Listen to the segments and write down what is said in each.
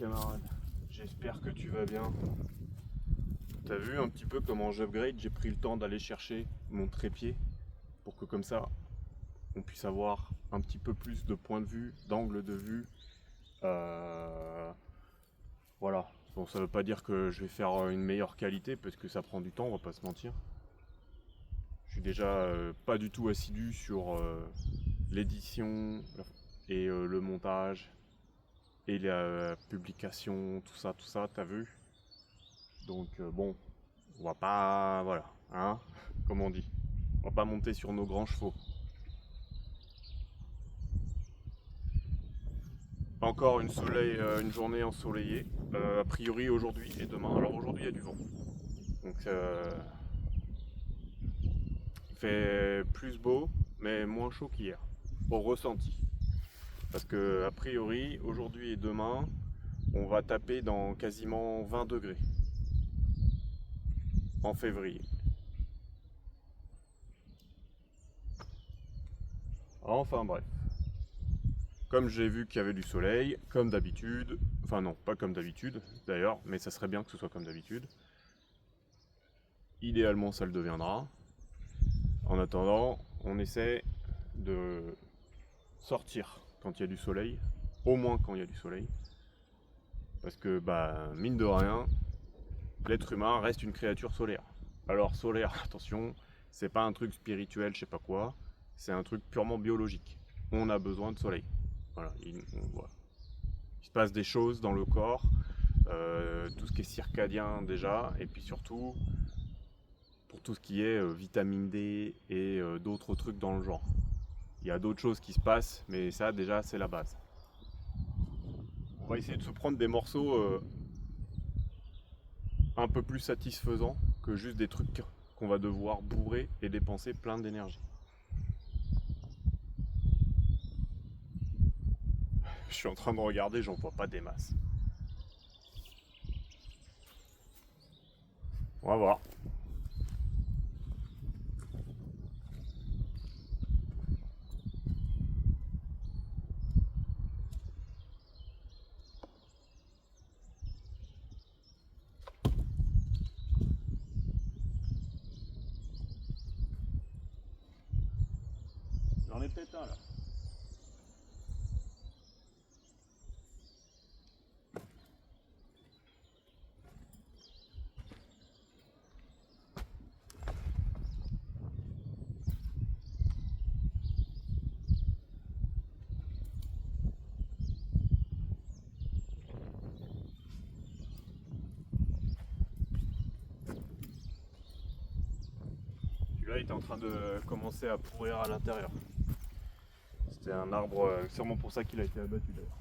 camarade, j'espère que tu vas bien. T'as vu un petit peu comment j'upgrade, j'ai pris le temps d'aller chercher mon trépied pour que comme ça on puisse avoir un petit peu plus de point de vue, d'angle de vue. Voilà, bon ça veut pas dire que je vais faire une meilleure qualité parce que ça prend du temps, on va pas se mentir. Je suis déjà pas du tout assidu sur l'édition et le montage et la publication, tout ça, t'as vu? Donc bon, on va pas, voilà, hein, comme on dit, on va pas monter sur nos grands chevaux. Encore une journée ensoleillée, a priori aujourd'hui et demain. Alors aujourd'hui il y a du vent, donc il fait plus beau, mais moins chaud qu'hier, au ressenti. Parce que a priori aujourd'hui et demain, on va taper dans quasiment 20 degrés en février. Enfin bref. Comme j'ai vu qu'il y avait du soleil, comme d'habitude, enfin non, pas comme d'habitude d'ailleurs, mais ça serait bien que ce soit comme d'habitude. Idéalement, ça le deviendra. En attendant, on essaie de sortir quand il y a du soleil, au moins quand il y a du soleil, parce que, bah, mine de rien, l'être humain reste une créature solaire. Alors solaire, attention, c'est pas un truc spirituel, je sais pas quoi, c'est un truc purement biologique. On a besoin de soleil. Voilà, voilà. Il se passe des choses dans le corps, tout ce qui est circadien déjà, et puis surtout pour tout ce qui est vitamine D et d'autres trucs dans le genre. Il y a d'autres choses qui se passent, mais ça déjà c'est la base. On va essayer de se prendre des morceaux un peu plus satisfaisants que juste des trucs qu'on va devoir bourrer et dépenser plein d'énergie. Je suis en train de regarder, j'en vois pas des masses. On va voir. J'en ai peut-être un là. Celui-là il est en train de commencer à pourrir à l'intérieur. C'était un arbre, sûrement pour ça qu'il a été abattu d'ailleurs.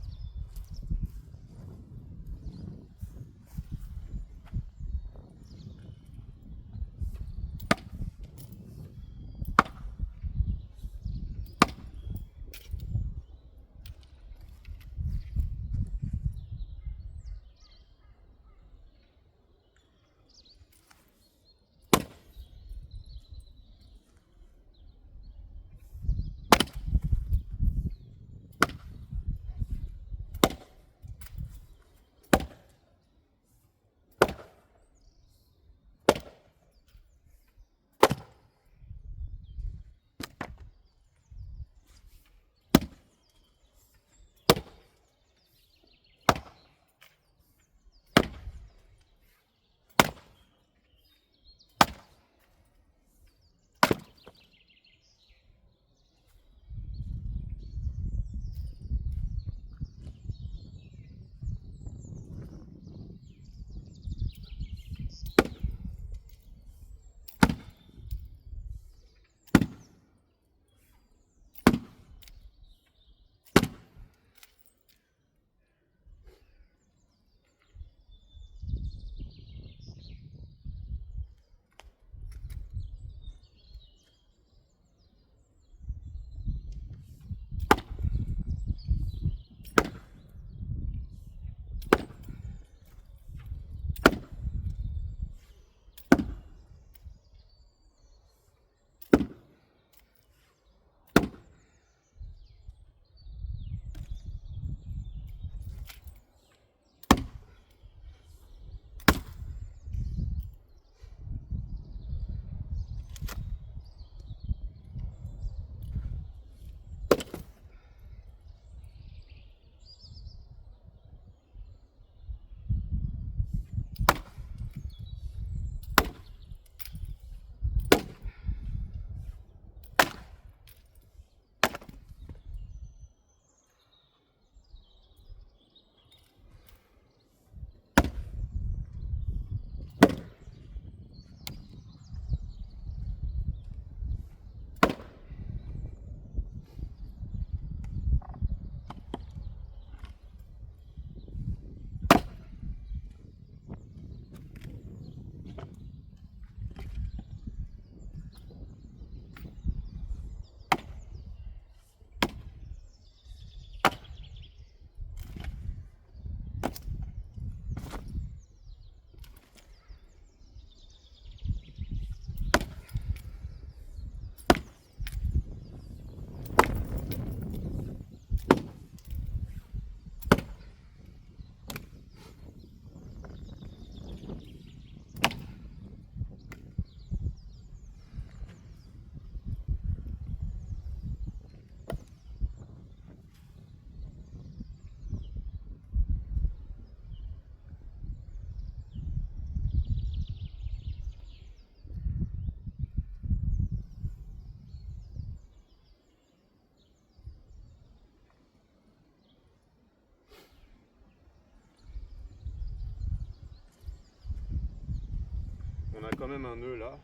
on a quand même un nœud là.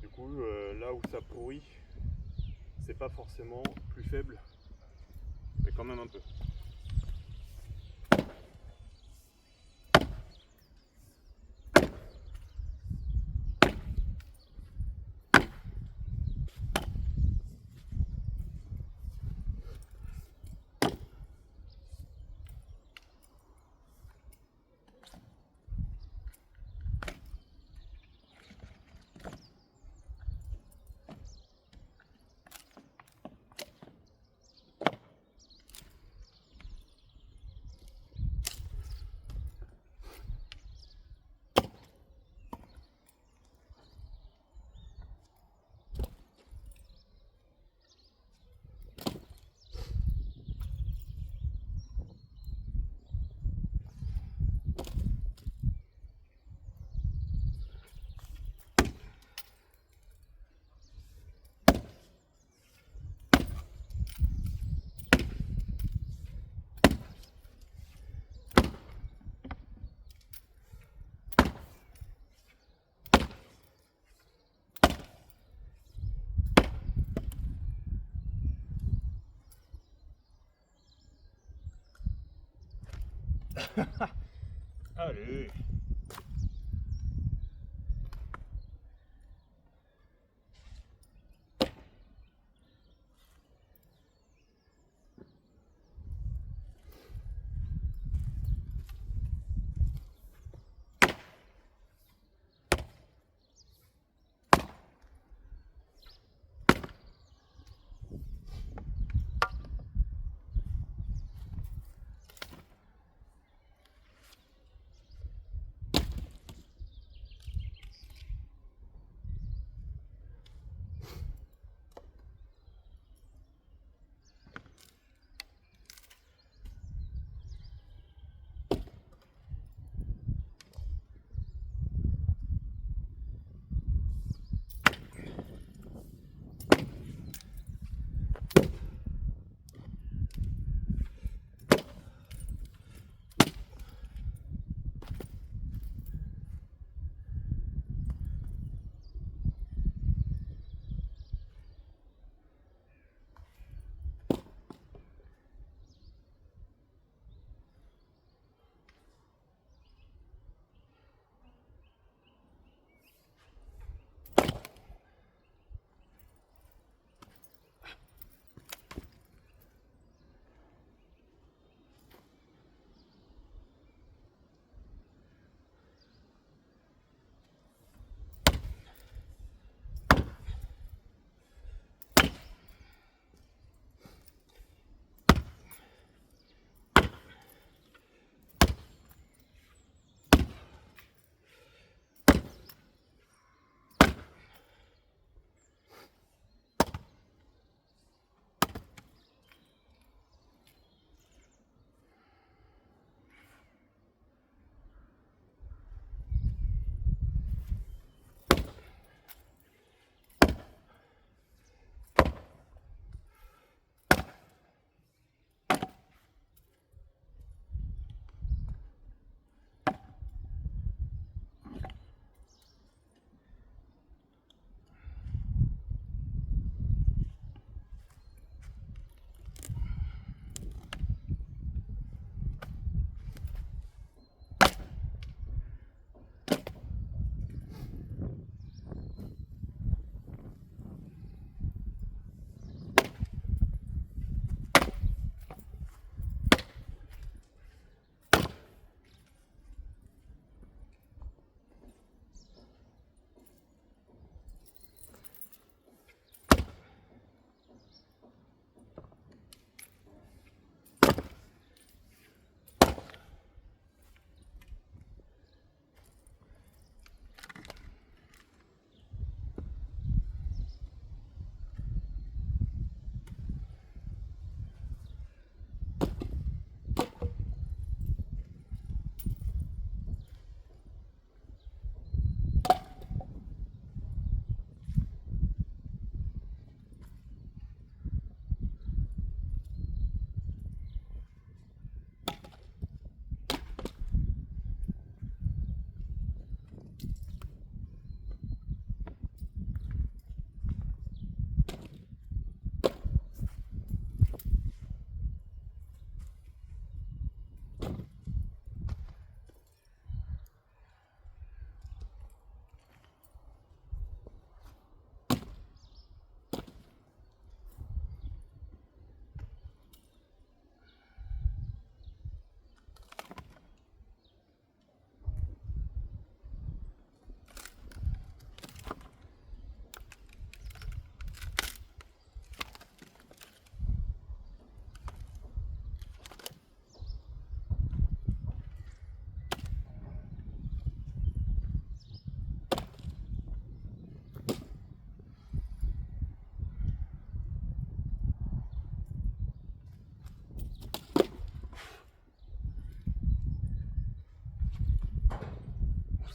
Du coup, là où ça pourrit, c'est pas forcément plus faible, mais quand même un peu. Allez.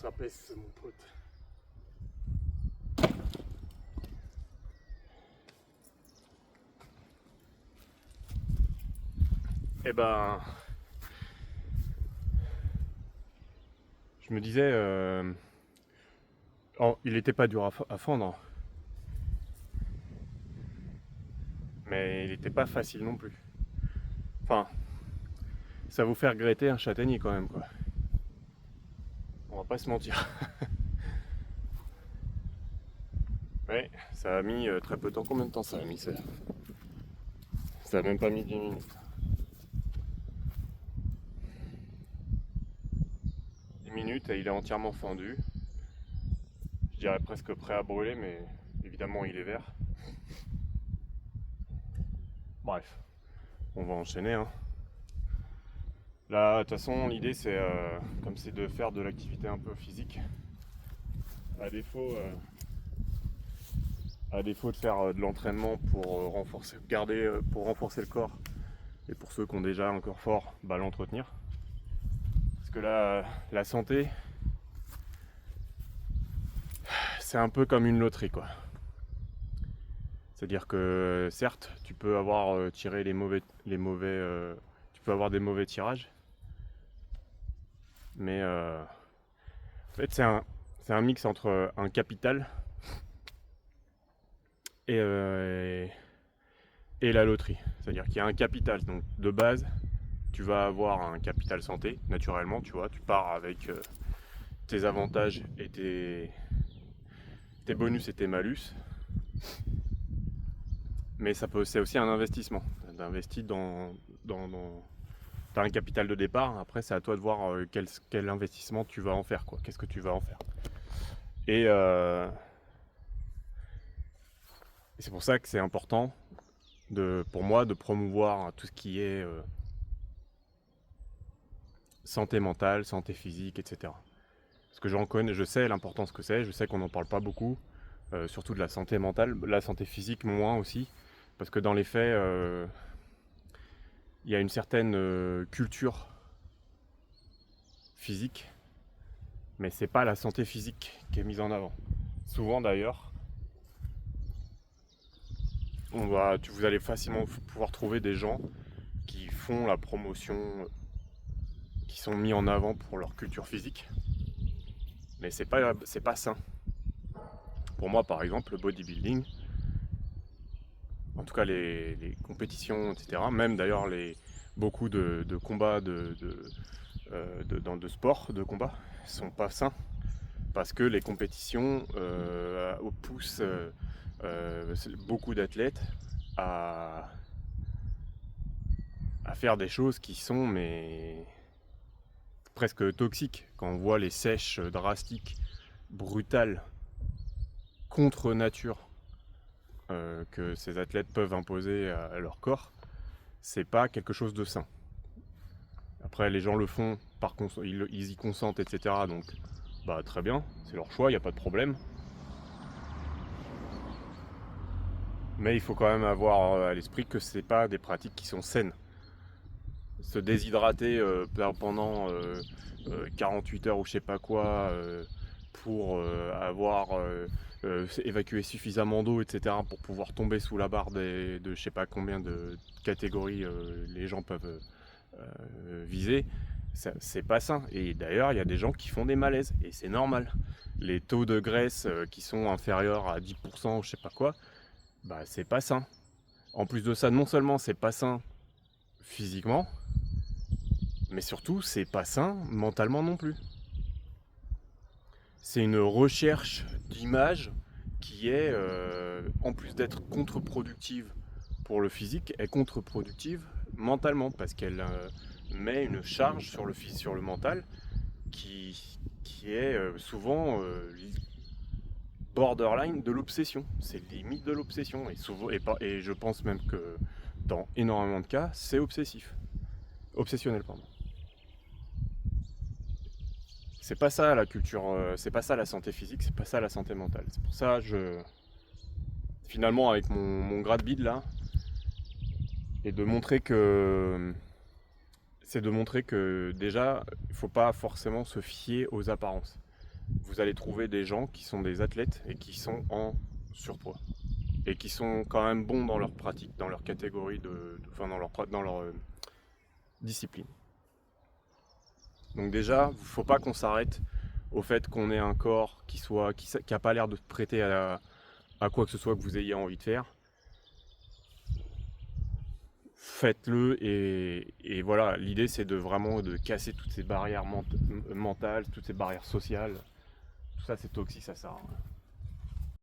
ça pèse, mon pote. Eh ben, je me disais, il n'était pas dur à fendre, mais il n'était pas facile non plus. Enfin, ça vous fait regretter un châtaignier quand même, quoi. On va pas se mentir. Ouais, ça a mis très peu de temps. Combien de temps ça a mis ça? Ça a même pas mis 10 minutes. 10 minutes et il est entièrement fendu. Je dirais presque prêt à brûler, mais évidemment il est vert. Bref, on va enchaîner, hein. Là, de toute façon, l'idée c'est comme c'est de faire de l'activité un peu physique. À défaut, de faire de l'entraînement pour renforcer le corps, et pour ceux qui ont déjà un corps fort, bah, l'entretenir. Parce que là, la santé, c'est un peu comme une loterie, quoi. C'est-à-dire que certes, tu peux avoir tiré tu peux avoir des mauvais tirages, mais en fait c'est un mix entre un capital et la loterie. C'est-à-dire qu'il y a un capital, donc de base, tu vas avoir un capital santé, naturellement, tu vois, tu pars avec tes avantages et tes bonus et tes malus. Mais c'est aussi un investissement. D'investir t'as un capital de départ, après c'est à toi de voir quel investissement tu vas en faire, quoi. Qu'est-ce que tu vas en faire. Et c'est pour ça que c'est important pour moi de promouvoir tout ce qui est santé mentale, santé physique, etc. Parce que je sais l'importance que c'est, je sais qu'on n'en parle pas beaucoup, surtout de la santé mentale, la santé physique moins aussi, parce que dans les faits, il y a une certaine culture physique, mais c'est pas la santé physique qui est mise en avant. Souvent d'ailleurs, vous allez facilement pouvoir trouver des gens qui font la promotion, qui sont mis en avant pour leur culture physique, mais c'est pas sain. Pour moi, par exemple, le bodybuilding, en tout cas les compétitions, etc., même d'ailleurs beaucoup de combats de sport, de combat, sont pas sains, parce que les compétitions poussent beaucoup d'athlètes à faire des choses qui sont presque toxiques. Quand on voit les sèches drastiques, brutales, contre nature, que ces athlètes peuvent imposer à leur corps, c'est pas quelque chose de sain. Après, les gens le font, ils y consentent, etc. Donc, bah très bien, c'est leur choix, il n'y a pas de problème. Mais il faut quand même avoir à l'esprit que c'est pas des pratiques qui sont saines. Se déshydrater pendant 48 heures ou je sais pas quoi pour avoir évacué suffisamment d'eau, etc. pour pouvoir tomber sous la barre de je sais pas combien de catégories les gens peuvent viser, c'est pas sain. Et d'ailleurs, il y a des gens qui font des malaises et c'est normal. Les taux de graisse qui sont inférieurs à 10%, je sais pas quoi, bah c'est pas sain. En plus de ça, non seulement c'est pas sain physiquement, mais surtout c'est pas sain mentalement non plus. C'est une recherche d'image qui est, en plus d'être contre-productive pour le physique, est contre-productive mentalement, parce qu'elle met une charge sur le mental qui est souvent borderline de l'obsession. C'est limite de l'obsession. Et je pense même que dans énormément de cas, c'est obsessionnel, pardon. C'est pas ça la culture, c'est pas ça la santé physique, c'est pas ça la santé mentale. C'est pour ça finalement avec mon grade bide là, et de montrer que déjà il faut pas forcément se fier aux apparences. vous allez trouver des gens qui sont des athlètes et qui sont en surpoids. Et qui sont quand même bons dans leur pratique, dans leur catégorie, enfin dans leur discipline. Donc déjà, il ne faut pas qu'on s'arrête au fait qu'on ait un corps qui n'a pas l'air de se prêter à quoi que ce soit que vous ayez envie de faire. Faites-le et voilà, l'idée c'est de vraiment de casser toutes ces barrières mentales, toutes ces barrières sociales. Tout ça c'est toxique, ça sert à rien.